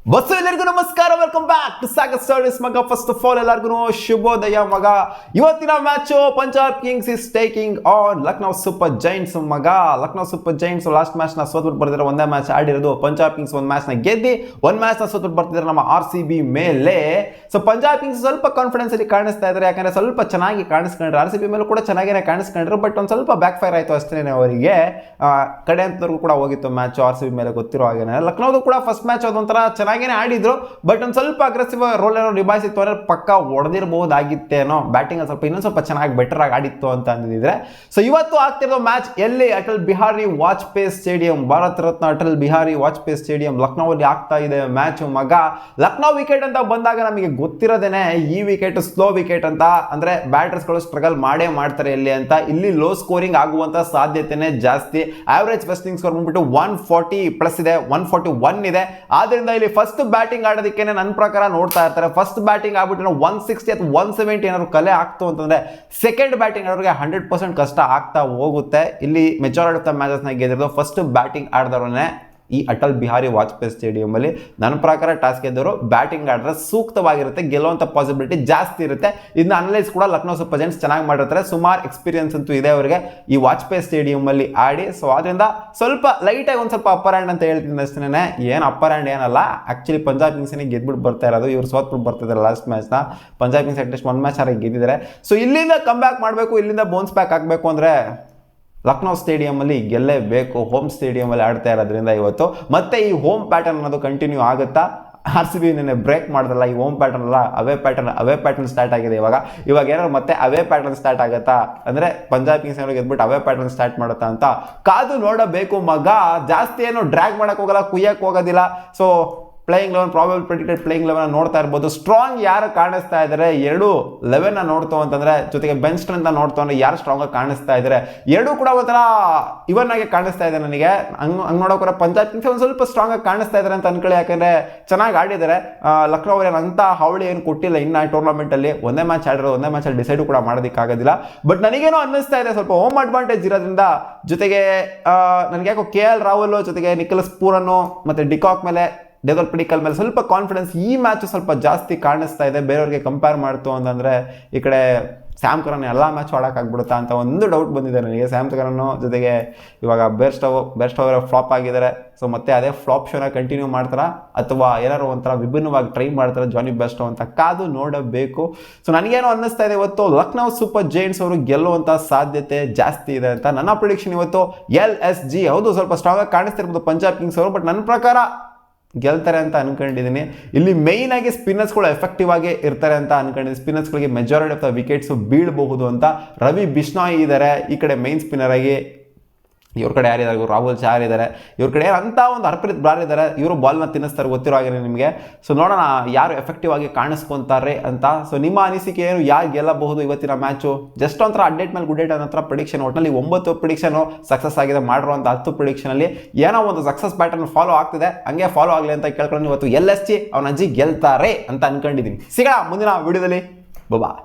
Bus ಎಲ್ಲರಿಗೂ ನಮಸ್ಕಾರ, welcome back to Sagar stories ಮಗ. ಫಸ್ಟ್ ಆಫ್ ಆಲ್ ಎಲ್ಲರಿಗೂ ಶುಭೋದಯ ಮಗ. ಇವತ್ತಿನ match Punjab kings is taking on Lucknow super giants ಮಗ. Lucknow super giants last match ನ ಸೋತ್ಬಿಟ್ಟು ಬರ್ತಿದ್ರೆ, ಒಂದೇ ಮ್ಯಾಚ್ ಆಡಿರೋದು. ಪಂಜಾಬ್ ಕಿಂಗ್ಸ್ ಒಂದು ಮ್ಯಾಚ್ ನ ಗೆದ್ದಿ ಒಂದು ಮ್ಯಾಚ್ ನ ಸೋತ್ಬಿಟ್ಟು ಬರ್ತಿದ್ದಾರೆ ನಮ್ಮ RCB ಮೇಲೆ. ಸೊ ಪಂಜಾಬ್ ಕಿಂಗ್ಸ್ ಸ್ವಲ್ಪ ಕಾನ್ಫಿಡೆನ್ಸ್ ಅಲ್ಲಿ ಕಾಣಿಸ್ತಾ ಇದ್ದಾರೆ, ಯಾಕಂದ್ರೆ ಸ್ವಲ್ಪ ಚೆನ್ನಾಗಿ ಕಾಣಿಸ್ಕೊಂಡ್ರೆ. RCB ಮೇಲೂ ಕೂಡ ಚೆನ್ನಾಗೇ ಕಾಣಿಸ್ಕೊಂಡ್ರು, ಬಟ್ ಒಂದು ಸ್ವಲ್ಪ ಬ್ಯಾಕ್ ಫೈರ್ ಆಯ್ತು ಅಷ್ಟೇ ಅವರಿಗೆ. ಕಡೆ ಅಂತವರೆಗೂ ಕೂಡ ಹೋಗಿತ್ತು ಮ್ಯಾಚ್ RCB ಮೇಲೆ, ಗೊತ್ತಿರೋ ಹಾಗೇನೆ. ಲಕ್ನೋದು ಕೂಡ ಫಸ್ಟ್ ಮ್ಯಾಚ್ ಅದೊಂಥರ ಚೆನ್ನಾಗೇನೆ ಆಡಿದ್ರು, ಬಟ್ ಒಂದು ಸ್ವಲ್ಪ ಅಗ್ರೆಸಿವ್ ರೋಲ್ ಏನೋ ನಿಭಾಯಿಸಿತ್ತು ಅಂದ್ರೆ ಪಕ್ಕ ಹೊಡೆದಿರಬಹುದಾಗಿತ್ತೇನೋ. ಬ್ಯಾಟಿಂಗ್ ಸ್ವಲ್ಪ ಇನ್ನೊಂದು ಸ್ವಲ್ಪ ಚೆನ್ನಾಗಿ ಬೆಟರ್ ಆಗಿ ಆಡಿತ್ತು ಅಂತ ಅಂದಿದ್ರೆ. ಸೊ ಇವತ್ತು ಆಗ್ತಿರೋ ಮ್ಯಾಚ್ ಎಲ್ಲಿ? ಅಟಲ್ ಬಿಹಾರಿ ವಾಜಪೇಯಿ ಸ್ಟೇಡಿಯಂ, ಭಾರತ ರತ್ನ ಅಟಲ್ ಬಿಹಾರಿ ವಾಜಪೇಯಿ ಸ್ಟೇಡಿಯಂ ಲಕ್ನೋದಲ್ಲಿ ಆಗ್ತಾ ಇದೆ ಮ್ಯಾಚ್ ಮಗ. ಲಕ್ನೋ ವಿಕೆಟ್ ಅಂತ ಬಂದಾಗ ನಮಗೆ ಗೊತ್ತಿರೋದೇನೆ, ಈ ವಿಕೆಟ್ ಸ್ಲೋ ವಿಕೆಟ್ ಅಂತ, ಅಂದ್ರೆ ಬ್ಯಾಟರ್ಸ್ ಗಳು ಸ್ಟ್ರಗಲ್ ಮಾಡೇ ಮಾಡ್ತಾರೆ ಇಲ್ಲಿ ಅಂತ. ಇಲ್ಲಿ ಲೋ ಸ್ಕೋರಿಂಗ್ ಆಗುವಂತ ಸಾಧ್ಯತೆನೆ ಜಾಸ್ತಿ. ಆವರೇಜ್ ಫಸ್ಟಿಂಗ್ ಸ್ಕೋರ್ ಬಂದ್ಬಿಟ್ಟು 140 ಪ್ಲಸ್ ಇದೆ, 141 ಇದೆ. ಆದ್ರಿಂದ ಇಲ್ಲಿ ಫಸ್ಟ್ ಬ್ಯಾಟಿಂಗ್ ಆಡೋದಕ್ಕೆ ನನ್ನ ಪ್ರಕಾರ ನೋಡ್ತಾ ಇರ್ತಾರೆ. ಫಸ್ಟ್ ಬ್ಯಾಟಿಂಗ್ ಆಗ್ಬಿಟ್ಟು 160 ಅಥವಾ 170 ಏನಾದ್ರು ಕಲೆ ಆಗ್ತು ಅಂತಂದ್ರೆ, ಸೆಕೆಂಡ್ ಬ್ಯಾಟಿಂಗ್ ಆಡೋರಿಗೆ 100% ಕಷ್ಟ ಆಗ್ತಾ ಹೋಗುತ್ತೆ. ಇಲ್ಲಿ ಮೆಜಾರಿಟಿ ಆಫ್ ದ ಮ್ಯಾಚಸ್ ನ ಗೆದ್ದಿರೋದು ಫಸ್ಟ್ ಬ್ಯಾಟಿಂಗ್ ಆಡಿದವರನ್ನೇ ಈ ಅಟಲ್ ಬಿಹಾರಿ ವಾಜಪೇಯಿ ಸ್ಟೇಡಿಯಂ ಅಲ್ಲಿ. ನನ್ನ ಪ್ರಕಾರ ಟಾಸ್ ಗೆದ್ದವರು ಬ್ಯಾಟಿಂಗ್ ಆಡಿದ್ರೆ ಸೂಕ್ತವಾಗಿರುತ್ತೆ, ಗೆಲ್ಲುವಂಥ ಪಾಸಿಬಿಲಿಟಿ ಜಾಸ್ತಿ ಇರುತ್ತೆ. ಇದನ್ನ ಅನಲೈಸ್ ಕೂಡ ಲಕ್ನೋ ಸೂಪರ್ ಜೈಂಟ್ಸ್ ಚೆನ್ನಾಗಿ ಮಾಡಿರ್ತಾರೆ. ಸುಮಾರು ಎಕ್ಸ್ಪೀರಿಯನ್ಸ್ ಅಂತೂ ಇದೆ ಅವರಿಗೆ ಈ ವಾಜಪೇಯಿ ಸ್ಟೇಡಿಯಂ ಅಲ್ಲಿ ಆಡಿ. ಸೊ ಅದರಿಂದ ಸ್ವಲ್ಪ ಲೈಟಾಗಿ ಒಂದು ಸ್ವಲ್ಪ ಅಪ್ಪರ್ ಹ್ಯಾಂಡ್ ಅಂತ ಹೇಳ್ತೀನಿ ಅಷ್ಟೇ. ಏನು ಅಪ್ಪರ್ ಹ್ಯಾಂಡ್ ಏನಲ್ಲ, ಆಕ್ಚುಲಿ ಪಂಜಾಬ್ ಕಿಂಗ್ಸ್ನೇ ಗೆದ್ಬಿಟ್ಟು ಬರ್ತಾ ಇರೋದು. ಇವ್ರು ಸೋತ್ಬಿಟ್ಟು ಬರ್ತಿದ್ದಾರೆ ಲಾಸ್ಟ್ ಮ್ಯಾಚ್ನ. ಪಂಜಾಬ್ ಕಿಂಗ್ಸ್ ಅಟ್ಲೀಸ್ಟ್ ಒಂದು ಮ್ಯಾಚ್ ಆಗಿ ಗೆದ್ದಿದ್ದಾರೆ. ಸೊ ಇಲ್ಲಿಂದ ಕಮ್ ಬ್ಯಾಕ್ ಮಾಡಬೇಕು, ಇಲ್ಲಿಂದ ಬೌನ್ಸ್ ಬ್ಯಾಕ್ ಆಗಬೇಕು ಅಂದರೆ ಲಕ್ನೋ ಸ್ಟೇಡಿಯಂ ಅಲ್ಲಿ ಗೆಲ್ಲೇಬೇಕು. ಹೋಮ್ ಸ್ಟೇಡಿಯಂ ಅಲ್ಲಿ ಆಡ್ತಾ ಇರೋದ್ರಿಂದ ಇವತ್ತು ಮತ್ತೆ ಈ ಹೋಮ್ ಪ್ಯಾಟರ್ನ್ ಅನ್ನೋದು ಕಂಟಿನ್ಯೂ ಆಗುತ್ತಾ? RCB ನೆನ್ನೆ ಬ್ರೇಕ್ ಮಾಡಿದ್ರಲ್ಲ, ಈ ಹೋಮ್ ಪ್ಯಾಟರ್ನ್ ಅಲ್ಲ, ಅವೇ ಪ್ಯಾಟರ್ನ್ ಸ್ಟಾರ್ಟ್ ಆಗಿದೆ ಇವಾಗ ಏನಾದ್ರು ಮತ್ತೆ ಅವೇ ಪ್ಯಾಟರ್ನ್ ಸ್ಟಾರ್ಟ್ ಆಗುತ್ತಾ ಅಂದ್ರೆ ಪಂಜಾಬ್ ಕಿಂಗ್ಸ್ ಏನಾದ್ರು ಗೆದ್ಬಿಟ್ಟು ಅವೇ ಪ್ಯಾಟರ್ನ್ ಸ್ಟಾರ್ಟ್ ಮಾಡುತ್ತಾ ಅಂತ ಕಾದು ನೋಡಬೇಕು ಮಗ. ಜಾಸ್ತಿ ಏನು ಡ್ರ್ಯಾಗ್ ಮಾಡಕ್ ಹೋಗಲ್ಲ, ಕುಯ್ಯಕ್ ಹೋಗೋದಿಲ್ಲ. So playing eleven, probable predicted playing eleven ನೋಡ್ತಾ ಇರ್ಬೋದು. ಸ್ಟ್ರಾಂಗ್ ಯಾರು ಕಾಣಿಸ್ತಾ ಇದ್ದಾರೆ, 2-11 ನೋಡ್ತು ಅಂತಂದ್ರೆ, ಜೊತೆಗೆ ಬೆಂಚ್ ಸ್ಟ್ರೆಂತ್ ನೋಡ್ತು ಅಂದ್ರೆ ಯಾರು ಸ್ಟ್ರಾಂಗ್ ಆಗಿ ಕಾಣಿಸ್ತಾ ಇದ್ದಾರೆ, ಎರಡೂ ಕೂಡ ಒಂಥರ ಇವನ್ ಆಗಿ ಕಾಣಿಸ್ತಾ ಇದೆ ನನಗೆ. ಹಂಗ್ ನೋಡೋಕೆ ಪಂಜಾಬ್ ಕಿಂಗ್ಸ್ ಒಂದು ಸ್ವಲ್ಪ ಸ್ಟ್ರಾಂಗ್ ಆಗಿ ಕಾಣಿಸ್ತಾ ಇದ್ದಾರೆ ಅಂತ ಅನ್ಕೊಳ್ಳಿ, ಯಾಕಂದ್ರೆ ಚೆನ್ನಾಗಿ ಆಡಿದ್ದಾರೆ. ಲಕ್ನೋ ಅವ್ರು ಅಂತ ಹಾವಳಿ ಏನು ಕೊಟ್ಟಿಲ್ಲ ಇನ್ನ ಟೂರ್ನಮೆಂಟ್ ಅಲ್ಲಿ. ಒಂದೇ ಮ್ಯಾಚ್ ಆಡಿರೋದು, ಒಂದೇ ಮ್ಯಾಚ್ ಅಲ್ಲಿ ಡಿಸೈಡ್ ಕೂಡ ಮಾಡೋದಕ್ಕಾಗೋದಿಲ್ಲ. ಬಟ್ ನನಗೇನೋ ಅನ್ನಿಸ್ತಾ ಇದೆ ಸ್ವಲ್ಪ ಹೋಮ್ ಅಡ್ವಾಂಟೇಜ್ ಇರೋದ್ರಿಂದ. ಜೊತೆಗೆ ನನಗೆ ಯಾಕೋ KL ರಾಹುಲ್ ಜೊತೆಗೆ ನಿಕೋಲಸ್ ಪೂರನ್ ಮತ್ತೆ ಡಿಕಾಕ್ ಮೇಲೆ, ಡೇವಿಡ್ ಪಿಡಿಕಲ್ ಮೇಲೆ ಸ್ವಲ್ಪ ಕಾನ್ಫಿಡೆನ್ಸ್ ಈ ಮ್ಯಾಚ್ ಸ್ವಲ್ಪ ಜಾಸ್ತಿ ಕಾಣಿಸ್ತಾ ಇದೆ ಬೇರೆಯವ್ರಿಗೆ ಕಂಪೇರ್ ಮಾಡ್ತು ಅಂತಂದ್ರೆ. ಈ ಕಡೆ ಸ್ಯಾಮ್ ಕರನ್ ಎಲ್ಲ ಮ್ಯಾಚ್ ಆಡೋಕ್ಕಾಗ್ಬಿಡುತ್ತಾ ಅಂತ ಒಂದು ಡೌಟ್ ಬಂದಿದೆ ನನಗೆ. ಸ್ಯಾಮ್ ಕರನ್ ಜೊತೆಗೆ ಇವಾಗ ಬೇರ್ಸ್ಟೋವರ್ ಫ್ಲಾಪ್ ಆಗಿದ್ದಾರೆ. ಸೊ ಮತ್ತೆ ಅದೇ ಫ್ಲಾಪ್ ಶೋನ ಕಂಟಿನ್ಯೂ ಮಾಡ್ತಾರಾ ಅಥವಾ ಏನಾದ್ರು ಒಂಥರ ವಿಭಿನ್ನವಾಗಿ ಟ್ರೈ ಮಾಡ್ತಾರೆ ಜಾನಿ ಬೇರ್ಸ್ಟೋ ಅಂತ ಕಾದು ನೋಡಬೇಕು. ಸೊ ನನಗೇನೋ ಅನ್ನಿಸ್ತಾ ಇದೆ ಇವತ್ತು ಲಕ್ನೋ ಸೂಪರ್ ಜೈಂಟ್ಸ್ ಅವರು ಗೆಲ್ಲುವಂಥ ಸಾಧ್ಯತೆ ಜಾಸ್ತಿ ಇದೆ ಅಂತ. ನನ್ನ ಪ್ರಿಡಿಕ್ಷನ್ ಇವತ್ತು LSG. ಹೌದು, ಸ್ವಲ್ಪ ಸ್ಟ್ರಾಂಗ್ ಆಗಿ ಕಾಣಿಸ್ತಿರ್ಬೋದು ಪಂಜಾಬ್ ಕಿಂಗ್ಸ್ ಅವರು, ಬಟ್ ನನ್ನ ಪ್ರಕಾರ ಗೆಲ್ತಾರೆ ಅಂತ ಅನ್ಕೊಂಡಿದ್ದೀನಿ. ಇಲ್ಲಿ ಮೇಯ್ನ್ ಆಗಿ ಸ್ಪಿನ್ನರ್ಸ್ಗಳು ಎಫೆಕ್ಟಿವ್ ಆಗಿ ಇರ್ತಾರೆ ಅಂತ ಅನ್ಕೊಂಡಿದ್ದೀನಿ. ಸ್ಪಿನ್ನರ್ಸ್ಗಳಿಗೆ ಮೆಜಾರಿಟಿ ಆಫ್ ದ ವಿಕೆಟ್ಸ್ ಬೀಳಬಹುದು ಅಂತ. ರವಿ ಬಿಷ್ಣಾಯ್ ಇದ್ದಾರೆ ಈ ಕಡೆ ಮೈನ್ ಸ್ಪಿನ್ನರ್ ಆಗಿ. ಇವ್ರ ಕಡೆ ಯಾರಿದ್ದಾರೆ? ರಾಹುಲ್ ಚಾರ್ ಇದ್ದಾರೆ. ಇವ್ರ ಕಡೆ ಅಂತ ಒಂದು ಹರ್ಪ್ರೀತ್ ಬ್ರಾರ್ ಇದ್ದಾರೆ. ಇವರು ಬಾಲ್ನ ತಿನ್ನಿಸ್ತಾರೆ, ಗೊತ್ತಿರೋ ಹಾಗೆ ನಿಮಗೆ. ಸೊ ನೋಡೋಣ ಯಾರು ಎಫೆಕ್ಟಿವ್ ಆಗಿ ಕಾಣಿಸ್ಕೊಂತಾರೆ ಅಂತ. ಸೊ ನಿಮ್ಮ ಅನಿಸಿಕೆ ಏನು, ಯಾರು ಗೆಲ್ಲಬಹುದು ಇವತ್ತಿನ ಮ್ಯಾಚು? ಜಸ್ಟ್ ಒಂಥರ ಅಡ್ಡೇಟ್ ಮೇಲೆ ಗುಡ್ ಡೇಟ್ ಅನ್ನೋ ಪ್ರಿಡಿಕ್ಷನ್. ಒಟ್ಟಿನಲ್ಲಿ 9 ಪ್ರಿಡಿಕ್ಷನ್ ಸಕ್ಸಸ್ ಆಗಿದೆ. ಮಾಡಿರುವಂಥ 10 ಪ್ರಿಡಿಕ್ಷನ್ ಅಲ್ಲಿ ಏನೋ ಒಂದು ಸಕ್ಸಸ್ ಪ್ಯಾಟರ್ನ್ ಫಾಲೋ ಆಗ್ತಿದೆ. ಹಂಗೆ ಫಾಲೋ ಆಗಲಿ ಅಂತ ಕೇಳ್ಕೊಂಡು ಇವತ್ತು LSG ಅವನ ಅಜ್ಜಿ ಗೆಲ್ತಾರೆ ಅಂತ ಅನ್ಕೊಂಡಿದ್ದೀನಿ. ಸಿಗೋಣ ಮುಂದಿನ ವಿಡಿಯೋದಲ್ಲಿ. ಬಾಯ್.